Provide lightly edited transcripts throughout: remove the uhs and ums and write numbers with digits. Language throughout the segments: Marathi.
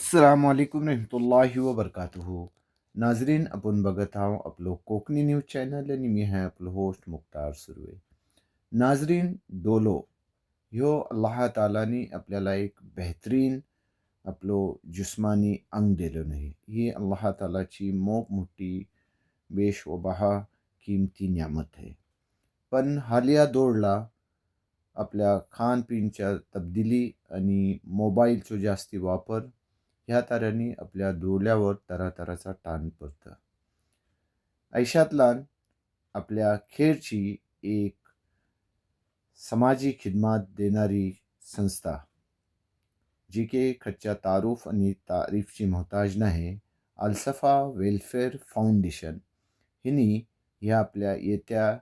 अस्सलाम वालेकुम रहमतुल्लाहि व बरकातुहू. नाजरीन, आपण बघत आहोत आपलं कोकणी न्यूज चॅनल आणि मी आहे आपलं होस्ट मुख्तार सुर्वे. नाजरीन, डोलो ह्यो अल्लाह तालानी आपल्याला एक बेहतरीन आपलं जिस्मानी अंग दिलं नाही. ही अल्लाह तालाची मोठी बेश व बहा किमती नियामत आहे. पण हालिया दौरला आपल्या खानपिनच्या तब्दिली आणि मोबाईलचो जास्ती वापर ह्या तऱ्यांनी आपल्या डोळ्यावर तरातराचा ताण पडतं. ऐशातलान आपल्या खेळची एक समाजी खिदमत देणारी संस्था जी की खच्च्या तारूफ आणि तारीफची मोहताज नाही, अलसफा वेलफेअर फाउंडेशन हिनी ह्या आपल्या येत्या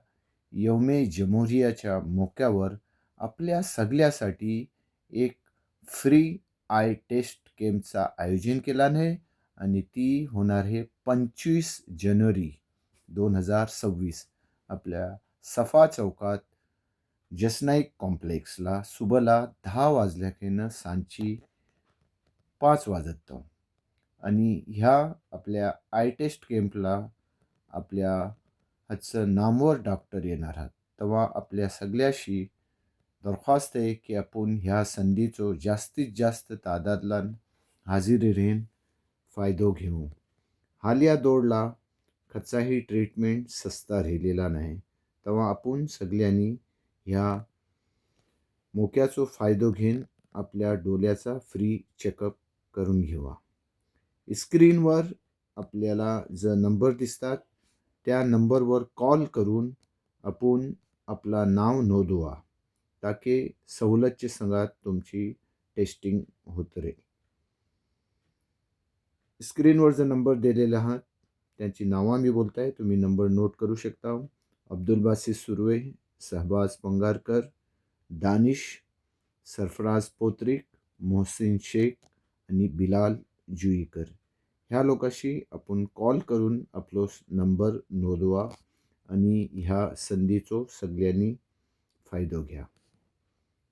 यौमे जमहुरियाच्या मोक्यावर आपल्या सगळ्यासाठी एक फ्री आय टेस्ट कॅम्पचा आयोजन केला आहे आणि ती होणार आहे 25 जानेवारी 2026 आपल्या सफा चौकात जसनाईक कॉम्प्लेक्सला सुबला 10 वाजल्याखेनं सांची 5 वाजत आणि ह्या आपल्या आय टेस्ट कॅम्पला आपल्या हाचं नामवर डॉक्टर येणार आहात. तेव्हा आपल्या सगळ्याशी दरख्वास्त आहे की आपण ह्या संधीचो जास्तीत जास्त तादादलान हाजिरी रेन फायदो घेऊ. हालिया दौडला खचाही ट्रीटमेंट सस्ता राहिलेला नाही. तेव्हा आपण सगळ्यांनी ह्या मोक्याचो फायदो घेऊन आपल्या डोळ्याचा फ्री चेकअप करून घेवा. स्क्रीनवर आपल्याला जो नंबर दिसतात त्या नंबरवर कॉल करून आपण आपला नाव नोंदवा ताकी सवलतच्या संघात तुमची टेस्टिंग होत राहील. स्क्रीनवर जो नंबर दिलेला आहात त्यांची नावं मी बोलताय, तुम्ही नंबर नोट करू शकता. अब्दुल बासित सुर्वे, सहबाज पंगारकर, दानिश, सरफराज पोत्रिक, मोहसिन शेख आणि बिलाल जुईकर ह्या लोकांशी आपण कॉल करून आपलो नंबर नोंदवा आणि ह्या संधीचो सगळ्यांनी फायदो घ्या.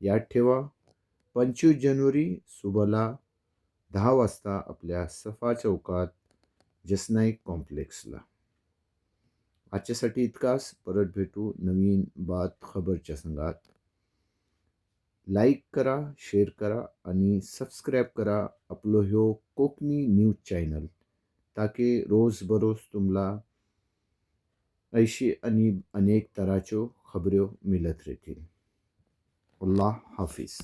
याद ठेवा, 25 जानेवारी सुबला 10 वाजता आपल्या सफा चौकात जसनाईक कॉम्प्लेक्सला. आजच्यासाठी इतकाच. परत भेटू नवीन खबरच्या संघात. लाईक करा, शेअर करा आणि सबस्क्राईब करा आपलो ह्यो कोकणी न्यूज चॅनल ताकी रोज बरोज तुम्हाला ऐशी आणि अनेक तराच्यो खबऱ्यो मिळत राहतील. अल्लाह हाफिज.